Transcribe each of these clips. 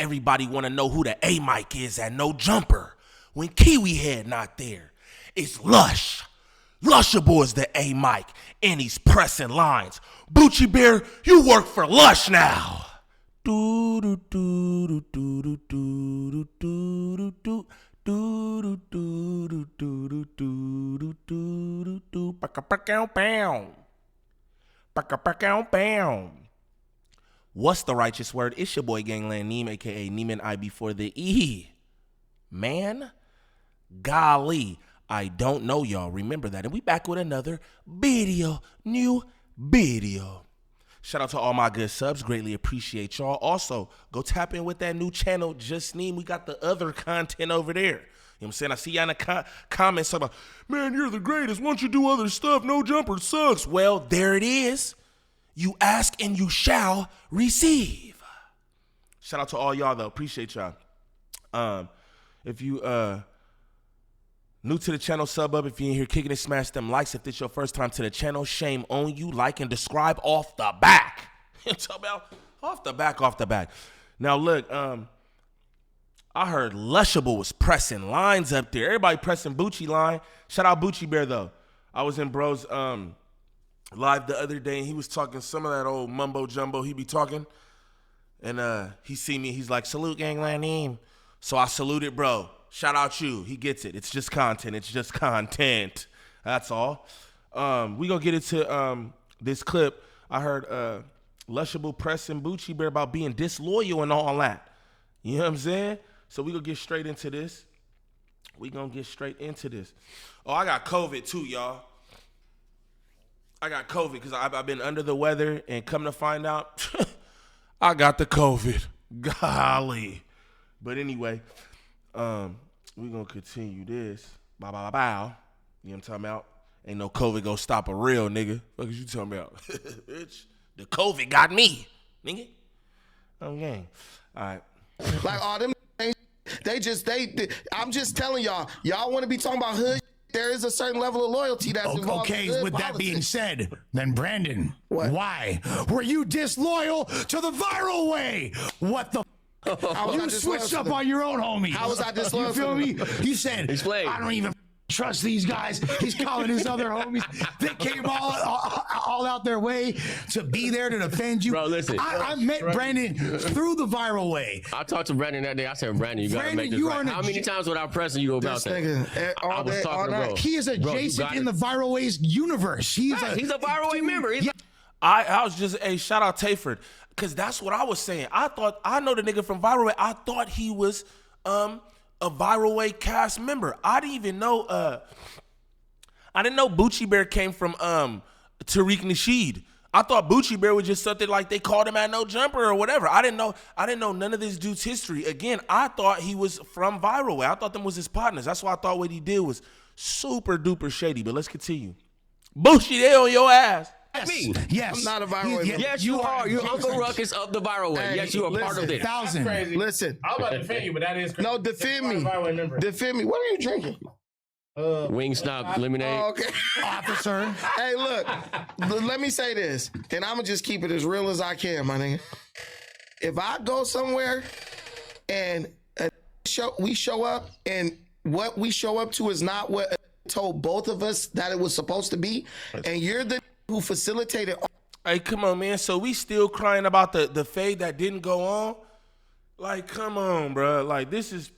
everybody want to know who the A mic is at No Jumper when Kiwi Head not there. It's Lush. Lusha Boy's the A mic, and he's pressing lines. Gucci Bear, you work for Lush now. Do do do do do do do do do do do. What's the righteous word? It's your boy Gangland Neem, aka Neiman I before the E. Man, golly, I don't know y'all. Remember that. And we back with another video, new video. Shout out to all my good subs. Greatly appreciate y'all. Also, go tap in with that new channel, Just Neem. We got the other content over there. You know what I'm saying? I see y'all in the comments talking about, man, you're the greatest. Why don't you do other stuff? No Jumper sucks. Well, there it is. You ask and you shall receive. Shout out to all y'all, though. Appreciate y'all. If you new to the channel, sub up. If you ain't here kicking it, smash them likes. If this your first time to the channel, shame on you. Like and describe off the back. Talk about off the back. Now look, I heard Lushable was pressing lines up there. Everybody pressing Bucci line. Shout out Gucci Bear though. I was in bro's live the other day and he was talking some of that old mumbo jumbo he be talking. And he see me, he's like, salute Gangland Neem. So I saluted bro. Shout out you. He gets it. It's just content. It's just content. That's all. We gonna get into this clip. I heard Lushable pressing Gucci Bear about being disloyal and all that. You know what I'm saying? So we gonna get straight into this. Oh, I got COVID too, y'all. I got COVID because I've been under the weather and come to find out, I got the COVID. Golly. But anyway, we gonna continue this. Bow, bow, bow, bow. You know what I'm talking about? Ain't no COVID gonna stop a real nigga. What is you talking about? Bitch, the COVID got me, nigga. Okay. All right. Like all them things, I'm just telling y'all want to be talking about hood. There is a certain level of loyalty that's involved. Okay, in with that being said, then Brandon, what? Why were you disloyal to the viral way? What the you switched up on your own homies. How was I disloyal? You feel me? You said, explain. I don't even trust these guys. He's calling his other homies. They came all out their way to be there to defend you. Bro, listen. I met Brandon through the viral way. I talked to Brandon that day. I said, Brandon, you gotta make this right. How many times without pressing you about that? I was talking to bro. He is adjacent in the viral ways universe. He's a viral way member. I was just, shout out Tayford, because that's what I was saying. I know the nigga from Viral Way. I thought he was a Viral Way cast member. I didn't know Gucci Bear came from Tariq Nasheed. I thought Gucci Bear was just something like they called him at No Jumper or whatever. I didn't know none of this dude's history. Again, I thought he was from Viral Way. I thought them was his partners. That's why I thought what he did was super duper shady. But let's continue. Gucci, they on your ass. Yes. Me. Yes. I'm not a viral way. Yes, you are. You're Uncle Ruckus of the viral way. Hey, yes, you are part of it. Crazy. Listen. I was about to defend you, but that is crazy. No, defend me. Defend me. What are you drinking? Wingstop lemonade. Oh, okay. Officer. Hey, look. Let me say this, and I'm going to just keep it as real as I can, my nigga. If I go somewhere and we show up and what we show up to is not what told both of us that it was supposed to be, and you're the who facilitated. Hey, come on, man. So we still crying about the fade that didn't go on? Like, come on, bro. Like, this is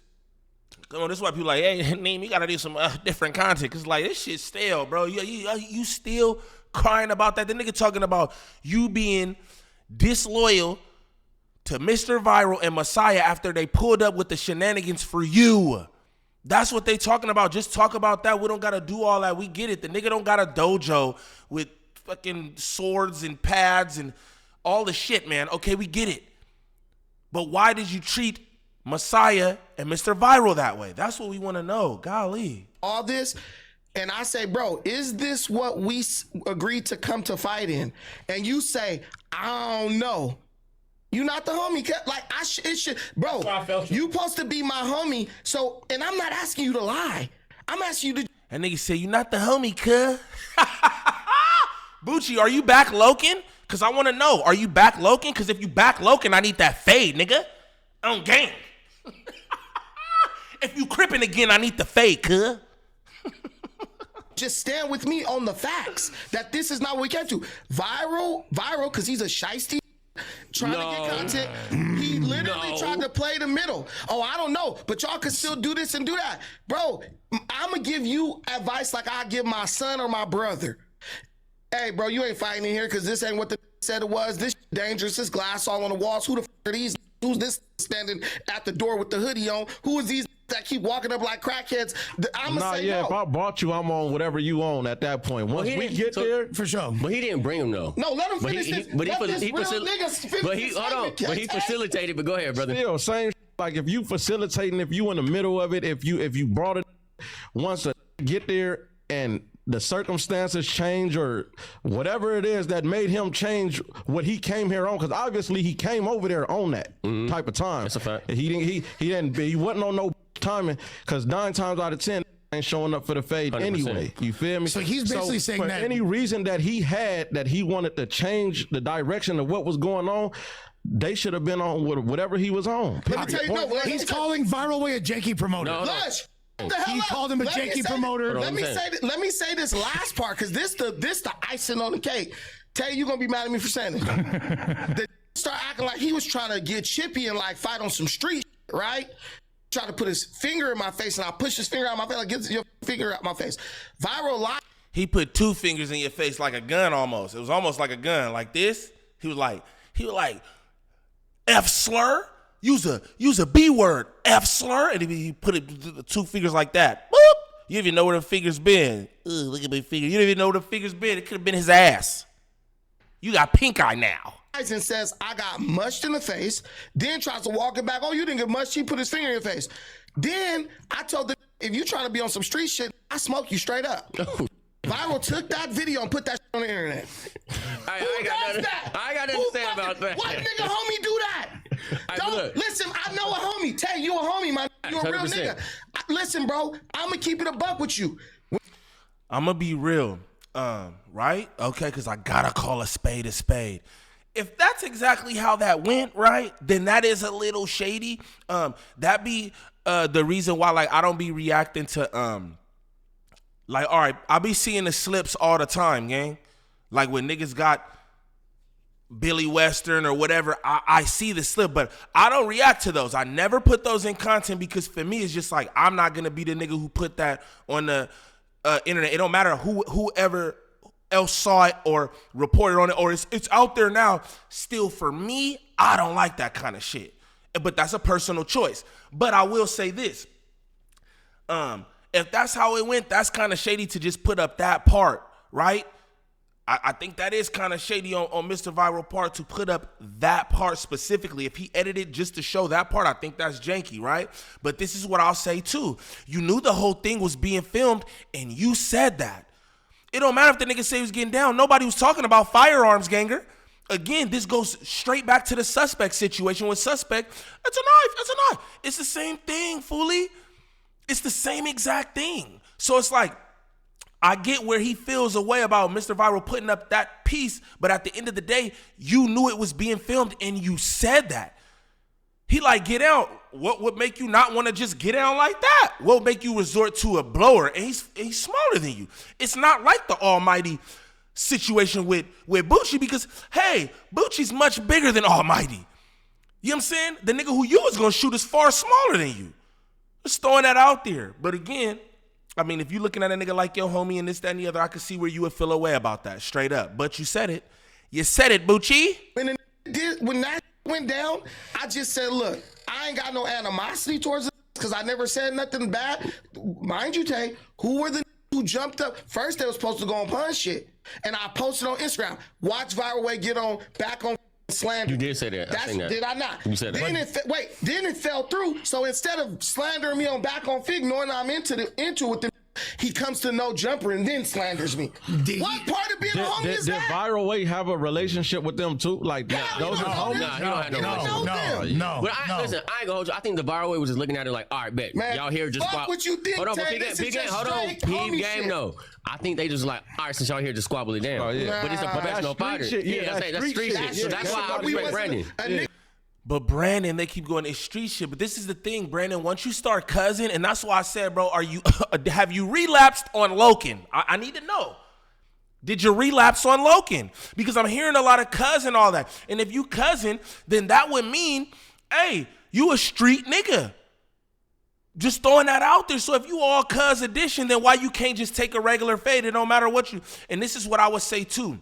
why people like, hey, Neem, you gotta do some different content. Cause like, this shit's stale, bro. You still crying about that. The nigga talking about you being disloyal to Mr. Viral and Messiah after they pulled up with the shenanigans for you. That's what they talking about. Just talk about that. We don't gotta do all that. We get it. The nigga don't got a dojo with fucking swords and pads and all the shit, man. Okay, we get it. But why did you treat Messiah and Mr. Viral that way? That's what we want to know. Golly. All this, and I say, bro, is this what we agreed to come to fight in? And you say, I don't know. You not the homie, like it should, bro. You supposed to be my homie. So, and I'm not asking you to lie. I'm asking you to. And nigga say you not the homie, cuh. Bucci, are you back loking? Cause I want to know. Are you back loking? Cause if you back loking, I need that fade, nigga. On game. If you crippin' again, I need the fade, cuz. Just stand with me on the facts that this is not what we came to. Viral, because he's a shiesty trying to get content. He literally tried to play the middle. Oh, I don't know, but y'all can still do this and do that. Bro, I'm going to give you advice like I give my son or my brother. Hey, bro, you ain't fighting in here because this ain't what the said it was. This dangerous. This glass all on the walls. Who the are these? Who's this standing at the door with the hoodie on? Who is these that keep walking up like crackheads? I'm gonna say no. If I bought you, I'm on whatever you own at that point. Once we get there, for sure. But he didn't bring him though. No, let him finish this. But he facilitated. But go ahead, brother. Still, same. Like if you facilitating, if you in the middle of it, if you brought it, once get there and the circumstances change or whatever it is that made him change what he came here on, because obviously he came over there on that type of time. That's a fact. He wasn't on no timing, because 9 times out of 10 ain't showing up for the fade 100%. Anyway. You feel me? So he's basically saying for that any reason that he had that he wanted to change the direction of what was going on, they should have been on whatever he was on. Let me tell you, he's calling Viral Way a janky promoter. Lush. He called him a janky promoter. Let me say this last part, because this the icing on the cake. Tell you gonna be mad at me for saying it. The start acting like he was trying to get chippy and like fight on some street, right? Try to put his finger in my face, and I push his finger out my face. Like, get your finger out my face. Viral lie. He put 2 fingers in your face like a gun almost. It was almost like a gun, like this. He was like, F slur. Use a B word, F slur, and he put it 2 fingers like that. Boop. You didn't even know where the fingers been. Ugh, look at my finger. You didn't even know where the fingers been. It could have been his ass. You got pink eye now. And says, I got mushed in the face, then tries to walk it back. Oh, you didn't get mushed. He put his finger in your face. Then I told the, if you trying to be on some street shit, I smoke you straight up. Viral took that video and put that shit on the internet. I got to understand about that. What nigga homie do that? Listen, I know a homie. Tay, you a homie, man. You a real 100%. Nigga. Listen, bro, I'm going to keep it a buck with you. I'm going to be real, right? Okay, because I got to call a spade a spade. If that's exactly how that went, right, then that is a little shady. That be the reason why, like, I don't be reacting to, like, all right, I be seeing the slips all the time, gang. Like when niggas got Billy Western or whatever, I see the slip, but I don't react to those. I never put those in content because for me, it's just like, I'm not going to be the nigga who put that on the internet. It don't matter whoever else saw it or reported on it or it's out there now. Still, for me, I don't like that kind of shit. But that's a personal choice. But I will say this. If that's how it went, that's kind of shady to just put up that part, right? I think that is kind of shady on Mr. Viral part to put up that part specifically. If he edited just to show that part, I think that's janky, right? But this is what I'll say too. You knew the whole thing was being filmed and you said that. It don't matter if the nigga say he was getting down. Nobody was talking about firearms, ganger. Again, this goes straight back to the suspect situation with suspect. It's a knife. It's the same thing, foolie. It's the same exact thing. So it's like, I get where he feels a way about Mr. Viral putting up that piece, but at the end of the day, you knew it was being filmed and you said that. He like, get out. What would make you not want to just get out like that? What would make you resort to a blower? And he's smaller than you. It's not like the almighty situation with Bucci because, hey, Bucci's much bigger than almighty. You know what I'm saying? The nigga who you was going to shoot is far smaller than you. Just throwing that out there. But again, I mean, if you're looking at a nigga like your homie and this, that, and the other, I could see where you would feel a way about that, straight up. But you said it. You said it, Bucci. When that went down, I just said, look, I ain't got no animosity towards it because I never said nothing bad. Mind you, Tay, who were the who jumped up? First, they were supposed to go on punch shit. And I posted on Instagram, watch Viral Way get on back on slander. You did say that. Did I not? You said that. Then it fell through. So instead of slandering me on back on Fig, knowing I'm into with them, he comes to no jumper and then slanders me. What part of being a homie is that? Did Viral Way have a relationship with them too? Like those are homies? Nah, he don't have no relationship. But listen, I ain't gonna hold you. I think the Viral Way was just looking at it like, all right, bet. Man, y'all here just fuck what you think, hold on, but Tay, big game. Hold on, peep game though. I think they just like, all right, since y'all here, just squabble it down. Oh, yeah. But it's a professional fighter. Shit. Yeah, that's street shit. So that's why I respect Brandon. But Brandon, they keep going, it's street shit. But this is the thing, Brandon, once you start cussing, and that's why I said, bro, have you relapsed on Loken? I need to know. Did you relapse on Loken? Because I'm hearing a lot of cuz and all that. And if you cousin, then that would mean, hey, you a street nigga. Just throwing that out there. So if you all cuz edition, then why you can't just take a regular fade? It don't matter what you. And this is what I would say too.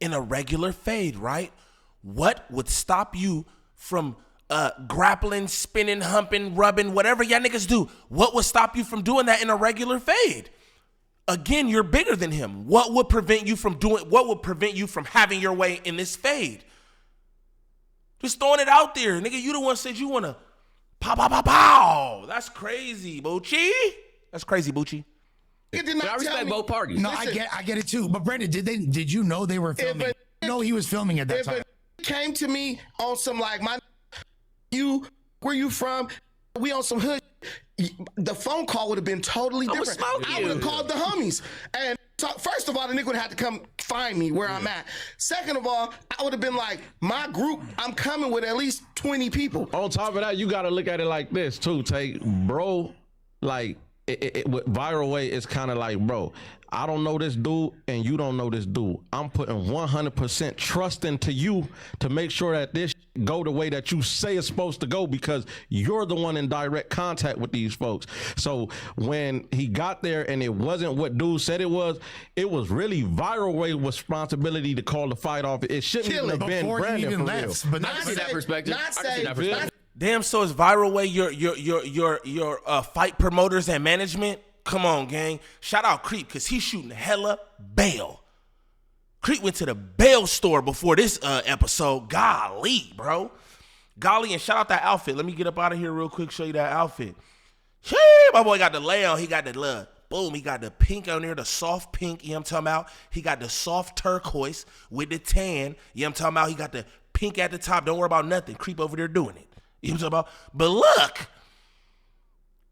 In a regular fade, right? What would stop you from grappling, spinning, humping, rubbing, whatever y'all niggas do? What would stop you from doing that in a regular fade? Again, you're bigger than him. What would prevent you from having your way in this fade? Just throwing it out there. Nigga, you the one said you want to pow, pow, pow, pow. That's crazy, Bucci. That's crazy, Bucci. But I respect both parties. No, listen, I get it too. But Brandon, did you know they were filming? No, he was filming at that time. Came to me on some like, where you from? We on some hood. The phone call would have been totally different. I would have called the homies. And first of all, the nigga would have to come find me where I'm at. Second of all, I would have been like, my group, I'm coming with at least 20 people. On top of that, you got to look at it like this too, Tate. Bro, like, with viral way, it's kind of like, bro, I don't know this dude and you don't know this dude. I'm putting 100% trust into you to make sure that this go the way that you say it's supposed to go, because you're the one in direct contact with these folks. So when he got there and it wasn't what dude said it was really viral way responsibility to call the fight off. It shouldn't even have been Brandon for real. But I can see that perspective. Damn, so it's viral way your fight promoters and management? Come on, gang. Shout out Creep, because he's shooting hella bail. Creep went to the bail store before this episode. Golly, bro. Golly, and shout out that outfit. Let me get up out of here real quick, show you that outfit. Hey, my boy got the lay on. He got the love. Boom, he got the pink on there, the soft pink, you know what I'm talking about? He got the soft turquoise with the tan, you know what I'm talking about? He got the pink at the top. Don't worry about nothing. Creep over there doing it. You know what I'm talking about? But look,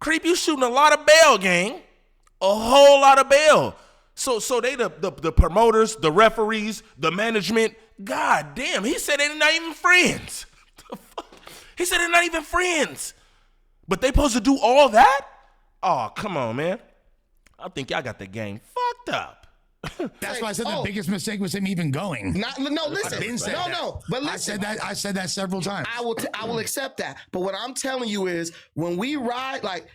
Creep, you shooting a lot of bail, gang. A whole lot of bail. So they the promoters, the referees, the management. God damn, he said they're not even friends. He said they're not even friends. But they supposed to do all that? Oh, come on, man. I think y'all got the game fucked up. That's why I said the biggest mistake was him even going. Listen. But listen, I said that several times. I will accept that. But what I'm telling you is, when we ride, like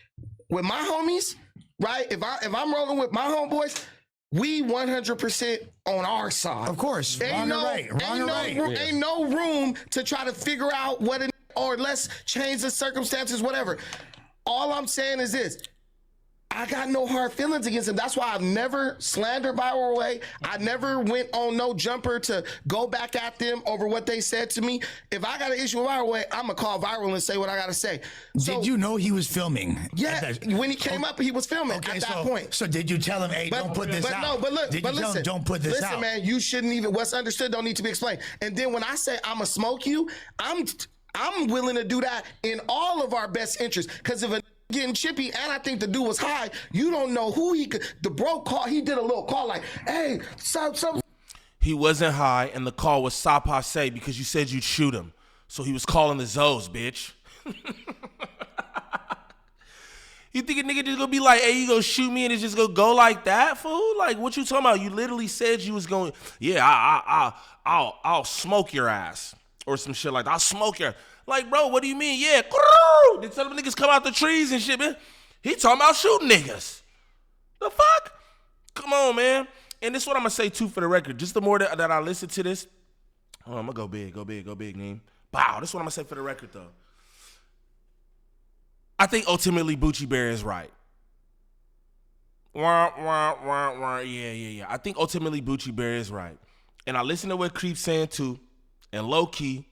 with my homies, right? If I'm rolling with my homeboys, we 100% on our side. Of course. Ain't no room to try to figure out or let's change the circumstances, whatever. All I'm saying is this. I got no hard feelings against him. That's why I've never slandered Viral Way. I never went on no jumper to go back at them over what they said to me. If I got an issue with Viral Way, I'm going to call Viral and say what I got to say. Did you know he was filming? Yeah, when he came up, he was filming at that point. So did you tell him, hey, don't put this out? Listen, don't put this out? Listen, man, you shouldn't even, what's understood don't need to be explained. And then when I say I'm going to smoke you, I'm willing to do that in all of our best interests. Because if getting chippy, and I think the dude was high, you don't know who the bro called. He did a little call like, hey, some. He wasn't high, and the call was sa passe because you said you'd shoot him. So he was calling the Zoes, bitch. You think a nigga just gonna be like, hey, you gonna shoot me and it's just gonna go like that, fool? Like, what you talking about? You literally said you was going, yeah, I'll smoke your ass. Or some shit like that. I'll smoke your. Like, bro, what do you mean? Yeah. Did some niggas come out the trees and shit, man? He talking about shooting niggas. The fuck? Come on, man. And this is what I'm going to say, too, for the record. Just the more that I listen to this. Oh, I'm going to go big, name. Wow, this is what I'm going to say for the record, though. I think ultimately Gucci Bear is right. Yeah. I think ultimately Gucci Bear is right. And I listen to what Creep's saying, too. And low-key,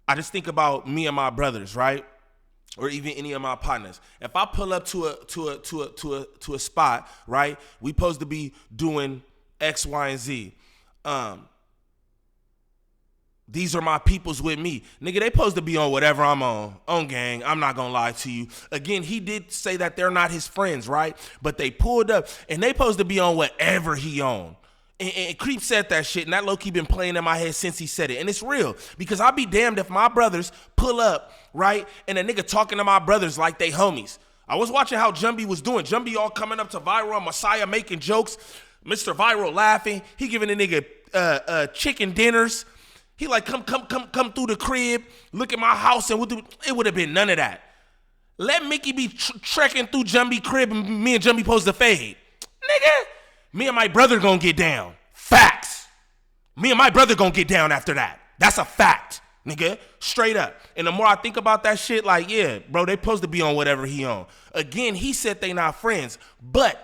I just think about me and my brothers, right? Or even any of my partners. If I pull up to a spot, right? We supposed to be doing X, Y, and Z. These are my peoples with me. Nigga, they supposed to be on whatever I'm on gang. I'm not gonna lie to you. Again, he did say that they're not his friends, right? But they pulled up and they supposed to be on whatever he on. And Creep said that shit, and that low-key been playing in my head since he said it. And it's real, because I'll be damned if my brothers pull up, right, and a nigga talking to my brothers like they homies. I was watching how Jumby was doing. Jumby all coming up to Viral, Messiah making jokes, Mr. Viral laughing. He giving a nigga chicken dinners. He like, come through the crib, look at my house, and it would have been none of that. Let Mickey be trekking through Jumby crib and me and Jumby pose the fade. Nigga, me and my brother gonna get down. Facts. Me and my brother gonna get down after that. That's a fact, nigga. Straight up. And the more I think about that shit, like, yeah, bro, they supposed to be on whatever he on. Again, he said they not friends, but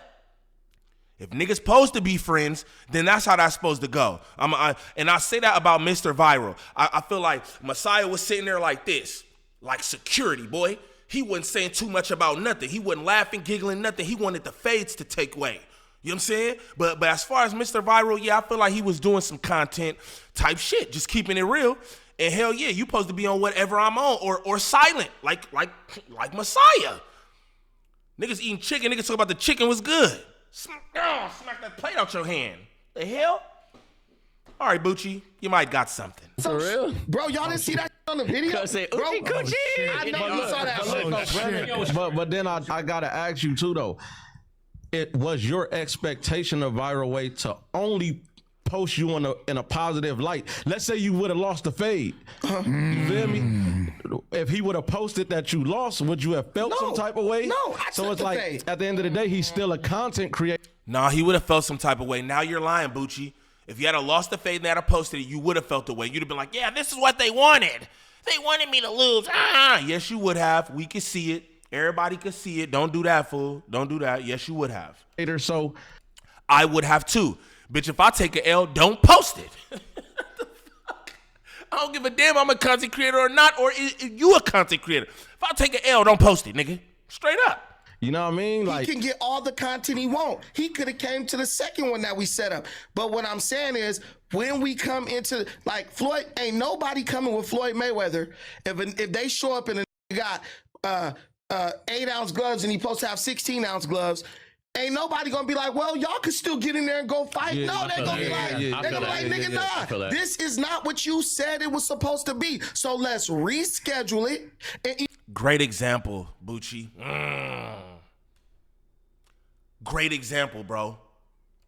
if niggas supposed to be friends, then that's how that's supposed to go. And I say that about Mr. Viral. I feel like Messiah was sitting there like this, like security, boy. He wasn't saying too much about nothing. He wasn't laughing, giggling, nothing. He wanted the fades to take way. You know what I'm saying? But as far as Mr. Viral, yeah, I feel like he was doing some content type shit, just keeping it real. And hell yeah, you supposed to be on whatever I'm on or silent, like Messiah. Niggas eating chicken, niggas talk about the chicken was good. Smack that plate out your hand. The hell? All right, Bucci, you might got something. For real? Bro, y'all didn't see that on the video? Say, bro, Coochie. I know you saw that shit. But then I gotta ask you too though. It was your expectation of Viral Way to only post you in a positive light. Let's say you would have lost the fade. You feel me? If he would have posted that you lost, would you have felt some type of way? No, I so took it's the like fade. at the end of the day, he's still a content creator. Nah, he would have felt some type of way. Now you're lying, Bucci. If you had lost the fade and had posted it, you would have felt the way. You'd have been like, yeah, this is what they wanted. They wanted me to lose. Yes, you would have. We could see it. Everybody could see it. Don't do that, fool. Don't do that. Yes, you would have. So I would have too. Bitch, if I take an L, don't post it. I don't give a damn I'm a content creator or not, or is you a content creator. If I take an L, don't post it, nigga. Straight up. you know what I mean? Like, he can get all the content he want. He could have came to the second one that we set up. But what I'm saying is, when we come into, like, Floyd, ain't nobody coming with Floyd Mayweather. If they show up and a got 8-ounce gloves and he supposed to have 16-ounce gloves, ain't nobody gonna be like, well, y'all could still get in there and go fight. Yeah, no, they gonna be like, nigga, nah, this is not what you said it was supposed to be. So let's reschedule it. And great example, Bucci. Great example, bro.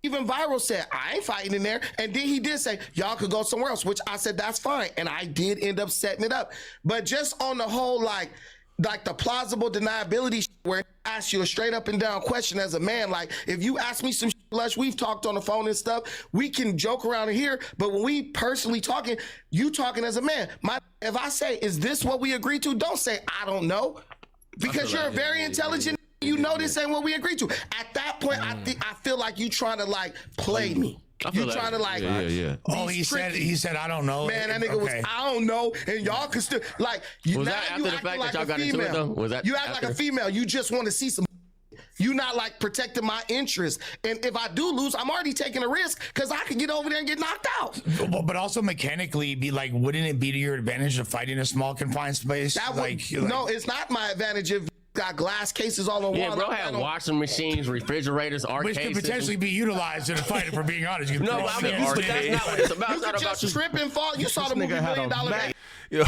even Viral said, I ain't fighting in there. And then he did say, y'all could go somewhere else, which I said, that's fine. And I did end up setting it up. But just on the whole, like the plausible deniability where it asks you a straight up and down question as a man, like if you ask me some Lush, we've talked on the phone and stuff, we can joke around in here, but when we personally talking, you talking as a man. If I say, is this what we agreed to? Don't say, I don't know. Because you're like, very intelligent. You know this ain't what we agreed to. At that point, I feel like you trying to like play me. You trying to like Oh, he said I don't know. Man, that nigga was I don't know, and y'all can still like you. Was now that you after the acting fact like that y'all a got into it, female. though? Was that you act like a female. You just want to see some. You not like protecting my interest, and if I do lose, I'm already taking a risk because I could get over there and get knocked out. But also mechanically, be like, wouldn't it be to your advantage to fight in a small confined space? That would, no, it's not my advantage if got glass cases all over. Yeah, bro had washing machines, refrigerators, arcades. Which could potentially be utilized in a fight, if we're being honest. You no, I mean, but that's not what it's about. You It's not could about just trip and fall. You saw the movie $1 Million Man. Yo,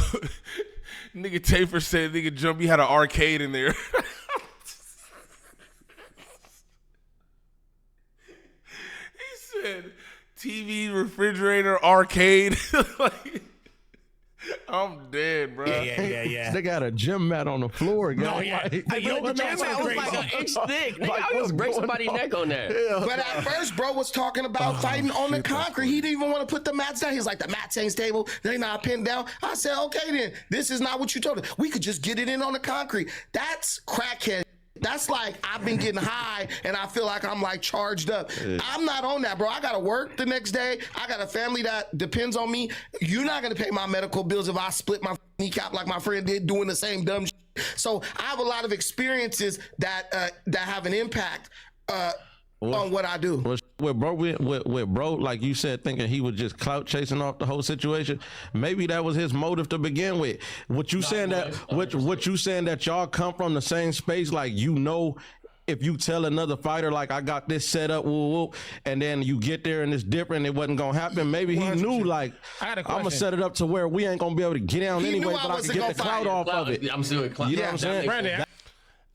nigga Tafer said nigga Jumpy had an arcade in there. He said TV, refrigerator, arcade. Like, I'm dead, bro. Yeah. They got a gym mat on the floor, guys. No, yeah. The gym mat was like an inch thick. Nigga, I was break somebody's neck on that. But at first, bro was talking about fighting on the concrete. He didn't even want to put the mats down. He's like, the mats ain't stable. They not pinned down. I said, okay, then. This is not what you told us. We could just get it in on the concrete. That's crackhead. That's like I've been getting high and I feel like I'm like charged up. I'm not on that, bro. I got to work the next day. I got a family that depends on me. You're not going to pay my medical bills if I split my kneecap like my friend did doing the same dumb shit. So I have a lot of experiences that have an impact on what I do. With bro, like you said, thinking he was just clout chasing off the whole situation. Maybe that was his motive to begin with. What you saying that y'all come from the same space, like you know if you tell another fighter like I got this set up, woo, woo, and then you get there and it's different, it wasn't gonna happen. Maybe he knew like I'm gonna set it up to where we ain't gonna be able to get down anyway, but I can get the clout off of it. I'm still clout. You know what I'm saying? Brandon,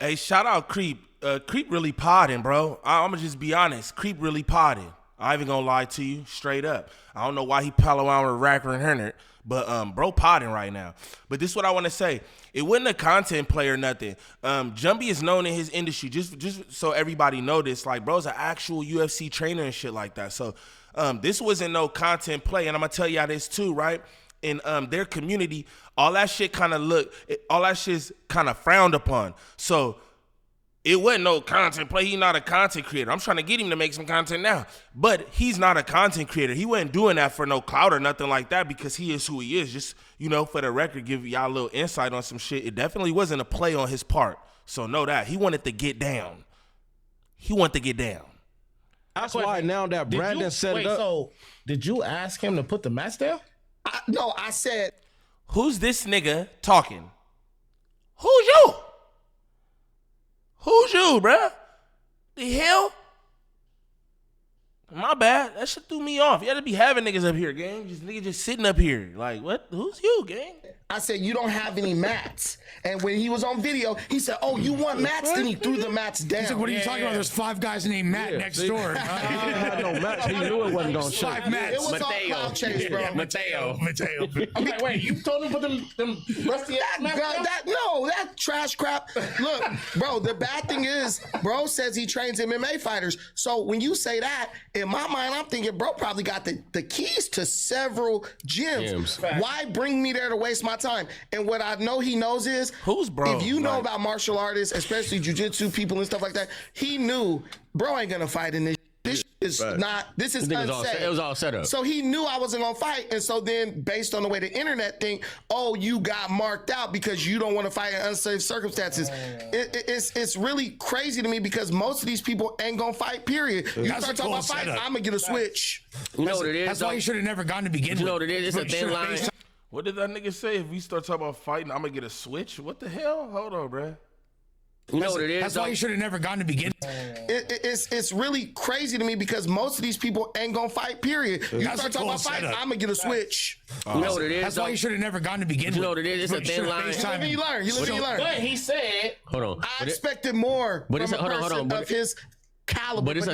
Hey, shout out Creep. Creep really podding, bro. I'm gonna just be honest. Creep really podding. I ain't even gonna lie to you, straight up. I don't know why he pal around with Racker and Hernert, but bro podding right now. But this is what I want to say. It wasn't a content play or nothing. Jumbie is known in his industry, just so everybody know this. Like, bro's an actual UFC trainer and shit like that. So this wasn't no content play, and I'm gonna tell y'all this too, right? In their community, all that shit kind of kind of frowned upon. So it wasn't no content play. He's not a content creator. I'm trying to get him to make some content now. But he's not a content creator. He wasn't doing that for no clout or nothing like that because he is who he is. Just, for the record, give y'all a little insight on some shit. It definitely wasn't a play on his part. So know that. He wanted to get down. That's why now that Brandon set it up. So did you ask him to put the mats down? No, I said, who's this nigga talking? Who's you? Who's you, bruh? The hell? My bad. That shit threw me off. You had to be having niggas up here, gang. Niggas just sitting up here. Like, what? Who's you, gang? I said, you don't have any mats. And when he was on video, he said, oh, you want mats? Then he threw the mats down. He's like, what are you talking about? There's 5 guys named Matt next door. He didn't have no match. He knew it wasn't gonna show. 5 Mats. It was all cloud chase, bro. Mateo. I'm like, wait, you told him to put them rusty ass mats down? That trash crap. Look, bro, the bad thing is, bro says he trains MMA fighters. So when you say that, in my mind, I'm thinking, bro probably got the keys to several gyms. Why bring me there to waste my time? And what I know he knows is, who's bro? If you know about martial artists, especially jiu-jitsu people and stuff like that, he knew bro ain't gonna fight in this. This is not. This is unsafe. It was all set up. So he knew I wasn't gonna fight, and so then based on the way the internet think, oh, you got marked out because you don't want to fight in unsafe circumstances. It's really crazy to me because most of these people ain't gonna fight. Period. You start talking about fighting, I'm gonna get a switch. You know what it is? That's why you should have never gone to begin with. You know what it is? It's a thin line. What did that nigga say? If we start talking about fighting, I'm gonna get a switch? What the hell? Hold on, bruh. You know what it is? That's why you should have never gone to begin. It's really crazy to me because most of these people ain't gonna fight. Period. You start talking about fighting, I'm gonna get a switch. You know what it is? That's why you should have never gone to begin. You know what it is? It's a thin line. You learn. But he said, hold on. I expected more from a person of his caliber. But it's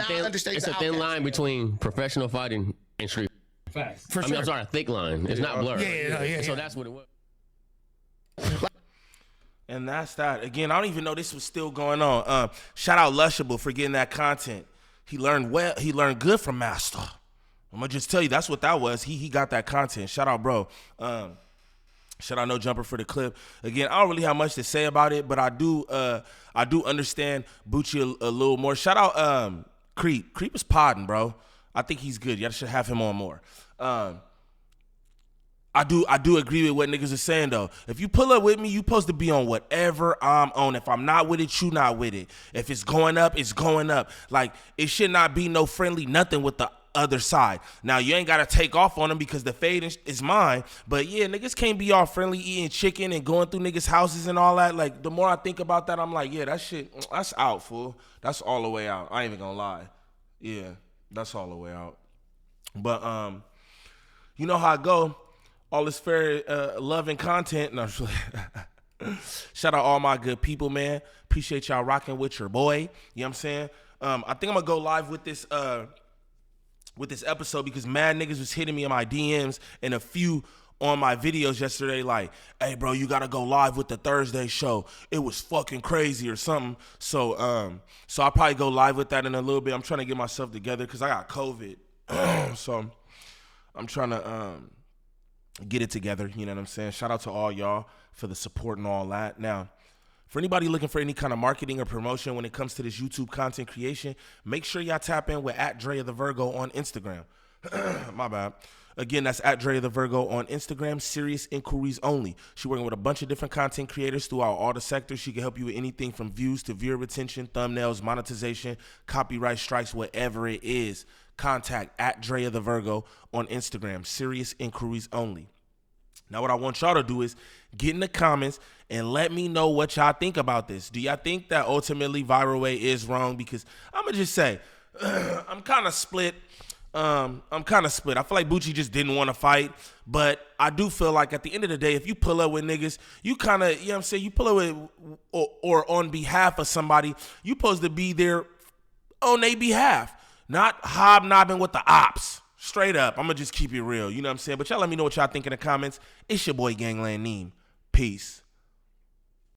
a thin line between professional fighting and street. For sure. I'm sorry, a thick line. It's not blurred. Yeah. So that's what it was. And that's that. Again, I don't even know this was still going on. Shout out Lushable for getting that content. He learned well. He learned good from Master. I'm gonna just tell you that's what that was. He got that content. Shout out, bro. Shout out No Jumper for the clip. Again, I don't really have much to say about it, but I do understand Bucci a little more. Shout out Creep. Creep is podding, bro. I think he's good. Y'all should have him on more. I do agree with what niggas are saying though. If you pull up with me, you supposed to be on whatever I'm on. If I'm not with it, you not with it. If it's going up, it's going up. Like, it should not be no friendly nothing with the other side. Now, you ain't got to take off on them because the fade is mine. But yeah, niggas can't be all friendly eating chicken and going through niggas' houses and all that. Like, the more I think about that, I'm like, yeah, that shit, that's out, fool. That's all the way out. I ain't even gonna lie. Yeah, that's all the way out. But, you know how I go. All this fair love and content. No, shout out all my good people, man. Appreciate y'all rocking with your boy. You know what I'm saying? I think I'm gonna go live with this episode because mad niggas was hitting me in my DMs and a few on my videos yesterday like, hey bro, you gotta go live with the Thursday show. It was fucking crazy or something. So I'll probably go live with that in a little bit. I'm trying to get myself together because I got COVID. So I'm trying to get it together, you know what I'm saying? Shout out to all y'all for the support and all that. Now, for anybody looking for any kind of marketing or promotion when it comes to this YouTube content creation, make sure y'all tap in with @DreaTheVirgo on Instagram. My bad. Again, that's @DreaTheVirgo on Instagram, serious inquiries only. She's working with a bunch of different content creators throughout all the sectors. She can help you with anything from views to viewer retention, thumbnails, monetization, copyright strikes, whatever it is. Contact @DreaTheVirgo on Instagram, serious inquiries only. Now, what I want y'all to do is get in the comments and let me know what y'all think about this. Do y'all think that ultimately Viral Way is wrong? Because I'm going to just say, I'm kind of split. I feel like Bucci just didn't want to fight, but I do feel like at the end of the day, if you pull up with niggas, you kind of, you know what I'm saying, you pull up with, or on behalf of somebody, you supposed to be there on their behalf, not hobnobbing with the ops. Straight up, I'm going to just keep it real, you know what I'm saying? But y'all let me know what y'all think in the comments. It's your boy Gangland Neem. Peace.